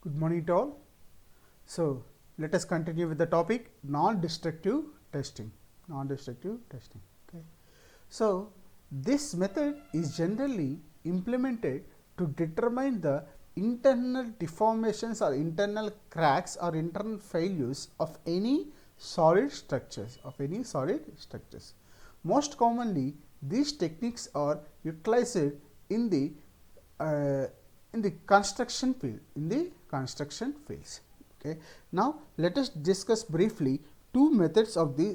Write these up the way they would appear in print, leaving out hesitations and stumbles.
Good morning to all. So, let us continue with the topic non-destructive testing. Non-destructive testing. Okay. So, this method is generally implemented to determine the internal deformations or internal cracks or internal failures of any solid structures. Most commonly, these techniques are utilized in the uh, construction fields. Okay. Now let us discuss briefly two methods of the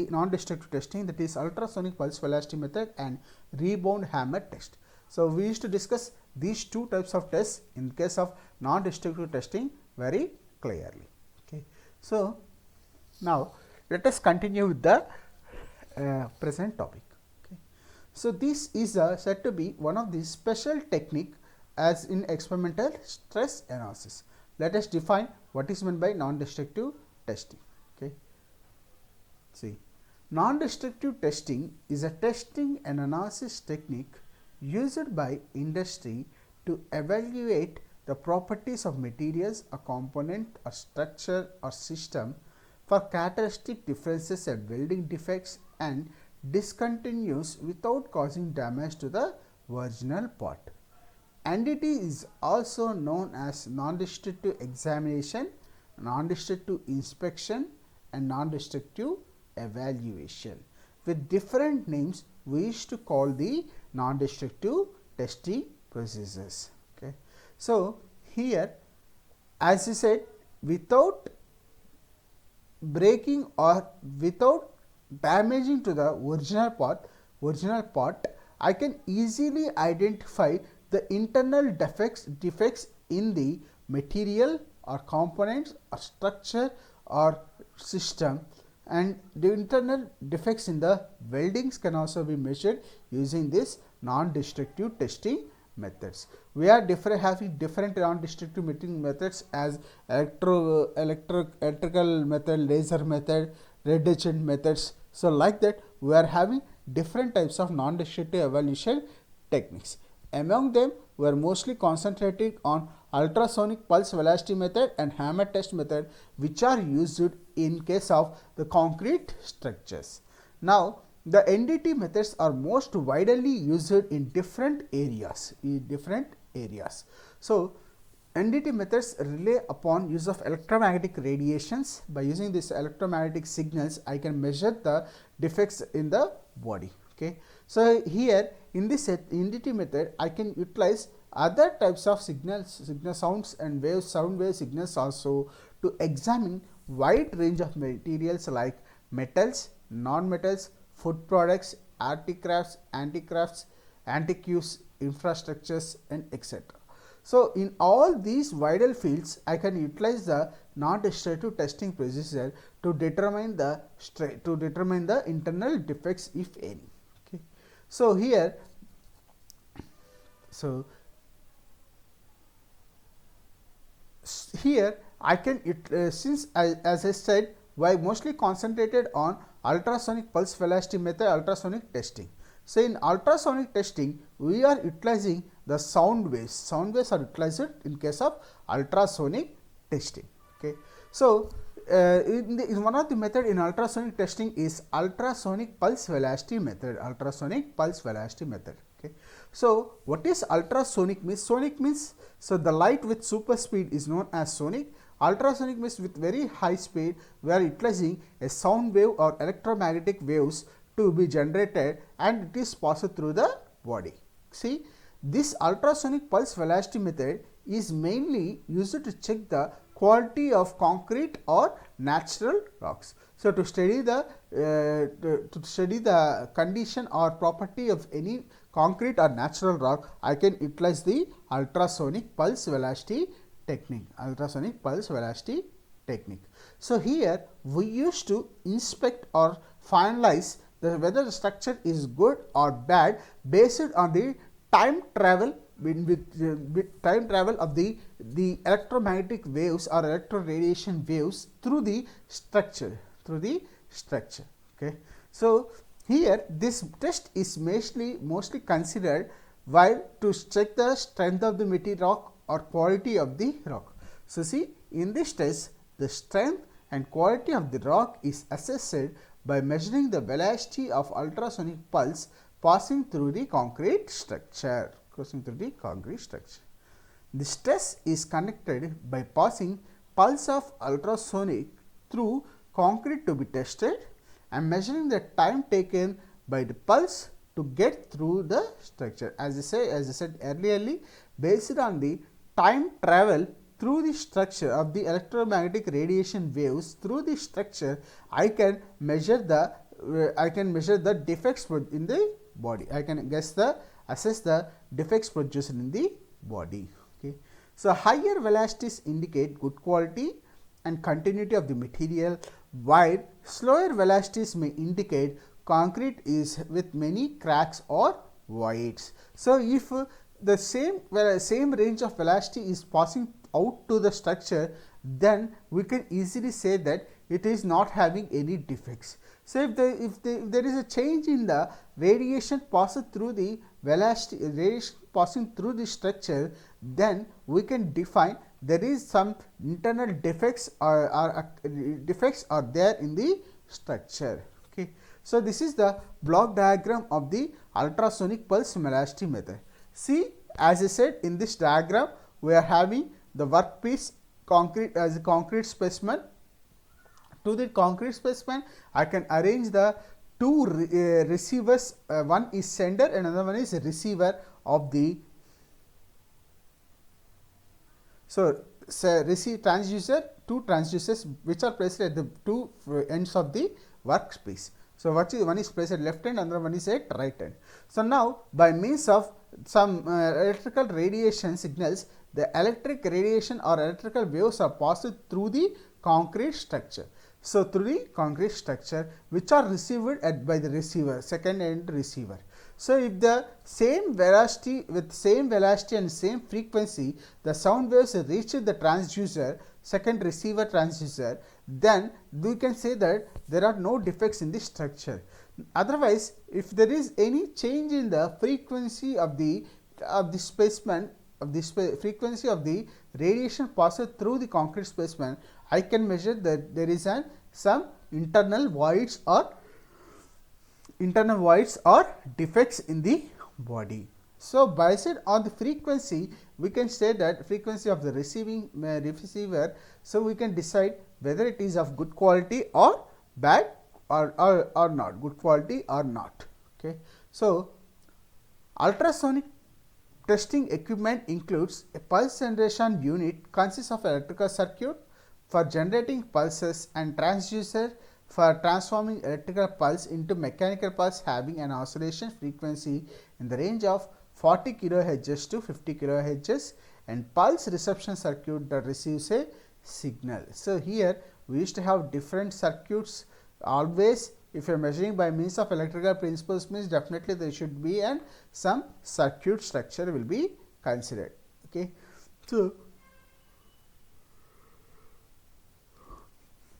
non-destructive testing, that is ultrasonic pulse velocity method and rebound hammer test. So we used to discuss these two types of tests in case of non-destructive testing very clearly. Okay. So now let us continue with the present topic. Okay. So this is said to be one of the special technique as in experimental stress analysis. Let us define what is meant by non-destructive testing. Okay. See, non-destructive testing is a testing and analysis technique used by industry to evaluate the properties of materials, a component, a structure or system for characteristic differences and welding defects and discontinues without causing damage to the original part. NDT is also known as non-destructive examination, non-destructive inspection and non-destructive evaluation. With different names, we used to call the non-destructive testing procedures. Okay. So, here as I said, without breaking or without damaging to the original part, I can easily identify the internal defects in the material or components or structure or system, and the internal defects in the weldings can also be measured using this non-destructive testing methods. We are having different non-destructive methods as electrical method, laser method, red etchant methods. So like that, we are having different types of non-destructive evaluation techniques. Among them, we are mostly concentrating on ultrasonic pulse velocity method and hammer test method, which are used in case of the concrete structures. Now, the NDT methods are most widely used in different areas. So, NDT methods rely upon use of electromagnetic radiations. By using these electromagnetic signals, I can measure the defects in the body. Okay. So, here in this NDT method, I can utilize other types of signal sounds and sound wave signals also to examine wide range of materials like metals, non-metals, food products, anti-crafts, antiques, infrastructures and etc. So, in all these vital fields, I can utilize the non-destructive testing procedure to determine the internal defects, if any. Okay. So, here I can as I said, we mostly concentrated on ultrasonic pulse velocity method, ultrasonic testing. So, in ultrasonic testing, we are utilizing the sound waves. Sound waves are utilized in case of ultrasonic testing. Okay. So, in one of the method in ultrasonic testing is ultrasonic pulse velocity method. Okay. So, what is ultrasonic means? Sonic means, so the light with super speed is known as sonic. Ultrasonic means with very high speed, we are utilizing a sound wave or electromagnetic waves to be generated and it is passed through the body. See, this ultrasonic pulse velocity method is mainly used to check the quality of concrete or natural rocks. So, to study the condition or property of any concrete or natural rock, I can utilize the ultrasonic pulse velocity technique. So, here we used to inspect or finalize whether the structure is good or bad based on the time travel with time travel of the electromagnetic waves or electro radiation waves through the structure. Okay. So, here this test is mostly considered while to check the strength of the material rock or quality of the rock. So, see, in this test, the strength and quality of the rock is assessed by measuring the velocity of ultrasonic pulse passing through the concrete structure. The test is conducted by passing pulse of ultrasonic through concrete to be tested and measuring the time taken by the pulse to get through the structure. As I said earlier, based on the time travel through the structure of the electromagnetic radiation waves through the structure, I can measure the defects in the body. I can assess the defects produced in the body. Okay. So, higher velocities indicate good quality and continuity of the material, while slower velocities may indicate concrete is with many cracks or voids. So, if the same range of velocity is passing out to the structure, then we can easily say that it is not having any defects. So, if there is a change in the radiation passing through the velocity, radiation passing through the structure, then we can define there is some internal defects are there in the structure. Okay. So, this is the block diagram of the ultrasonic pulse velocity method. See, as I said, in this diagram we are having the workpiece concrete as a concrete specimen. To the concrete specimen, I can arrange the two receivers, one is sender and another one is receiver of the. So, receive transducer, two transducers which are placed at the two ends of the workpiece. So, one is placed at left end, another one is at right end. So, now by means of some electrical radiation signals, the electric radiation or electrical waves are passed through the concrete structure. So, through the concrete structure which are received by the receiver, second end receiver. So, if the same velocity with same velocity and same frequency, the sound waves reach the transducer, second receiver transducer, then we can say that there are no defects in the structure. Otherwise, if there is any change in the frequency of the specimen, frequency of the radiation passed through the concrete specimen, I can measure that there is some internal voids or defects in the body. So, based on the frequency, we can say that frequency of the receiver. So, we can decide whether it is of good quality or bad or not, good quality or not. Okay. So, ultrasonic testing equipment includes a pulse generation unit consists of electrical circuit for generating pulses and transducer for transforming electrical pulse into mechanical pulse having an oscillation frequency in the range of 40 kHz to 50 kHz and pulse reception circuit that receives a signal. So, here we used to have different circuits. Always if you are measuring by means of electrical principles, means definitely there should be some circuit structure will be considered. Okay. So,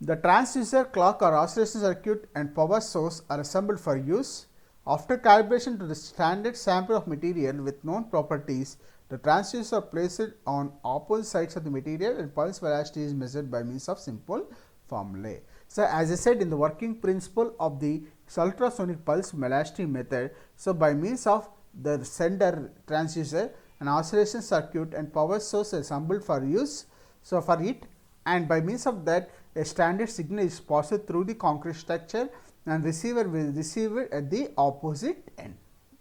the transducer, clock or oscillation circuit and power source are assembled for use. After calibration to the standard sample of material with known properties, the transducers are placed on opposite sides of the material and pulse velocity is measured by means of simple formulae. So, as I said in the working principle of the ultrasonic pulse velocity method, so by means of the sender transducer, an oscillation circuit and power source is assembled for use. So, for it, and by means of that a standard signal is passed through the concrete structure and receiver will receive it at the opposite end.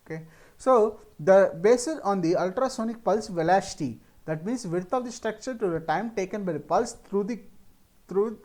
Okay. So, based on the ultrasonic pulse velocity, that means width of the structure to the time taken by the pulse go through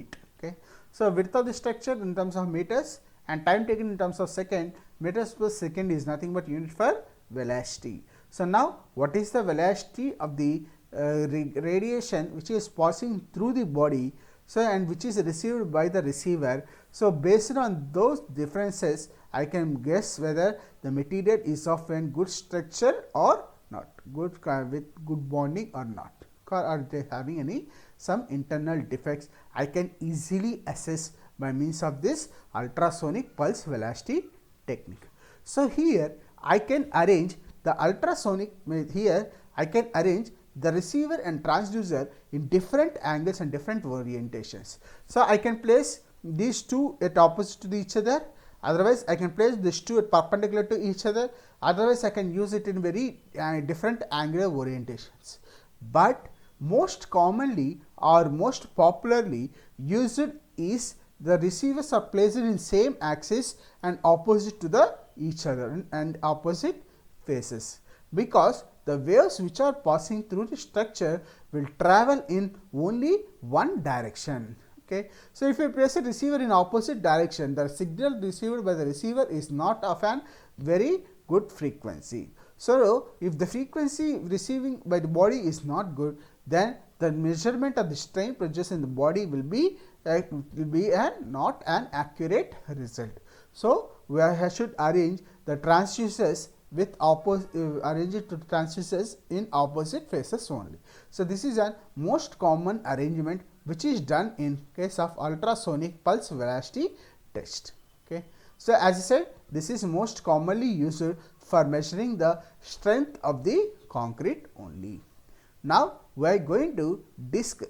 it. Okay. So, width of the structure in terms of meters and time taken in terms of second, meters per second is nothing but unit for velocity. So, now what is the velocity of the radiation which is passing through the body, so and which is received by the receiver. So, based on those differences, I can guess whether the material is of a good structure or not, with good bonding or not, or are they having some internal defects. I can easily assess by means of this ultrasonic pulse velocity technique. So, here I can arrange the ultrasonic, here I can arrange the receiver and transducer in different angles and different orientations. So, I can place these two at opposite to each other, otherwise I can place these two at perpendicular to each other, otherwise I can use it in very different angular orientations. But most commonly or most popularly used is the receivers are placed in same axis and opposite to the each other and opposite faces, because the waves which are passing through the structure will travel in only one direction. Okay. So, if you place a receiver in opposite direction, the signal received by the receiver is not of an very good frequency. So, if the frequency receiving by the body is not good, then the measurement of the strain produced in the body will be not an accurate result. So, we should arrange the transducers with arrange it to transducers in opposite faces only. So, this is a most common arrangement which is done in case of ultrasonic pulse velocity test. Okay. So, as I said, this is most commonly used for measuring the strength of the concrete only. Now, we are going to discuss.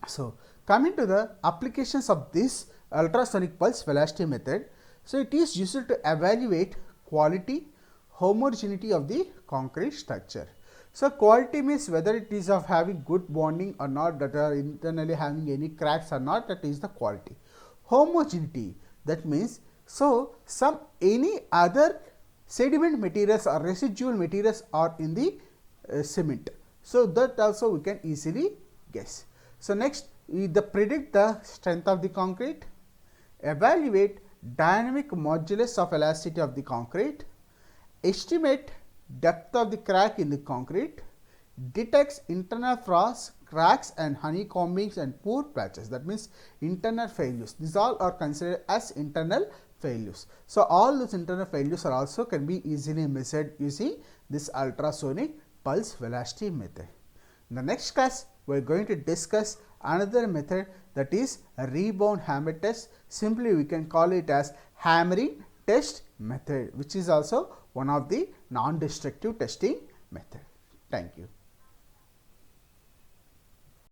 So, coming to the applications of this ultrasonic pulse velocity method. So, it is used to evaluate quality, homogeneity of the concrete structure. So, quality means whether it is of having good bonding or not, that are internally having any cracks or not, that is the quality. Homogeneity, that means, so some any other sediment materials or residual materials are in the cement. So, that also we can easily guess. So, next predict the strength of the concrete, evaluate dynamic modulus of elasticity of the concrete, estimate depth of the crack in the concrete, detects internal frost, cracks and honeycombings and poor patches, that means internal failures. These all are considered as internal failures. So, all those internal failures are also can be easily measured using this ultrasonic pulse velocity method. In the next class, we are going to discuss another method, that is a rebound hammer test. Simply we can call it as hammering test method, which is also one of the non-destructive testing method. Thank you.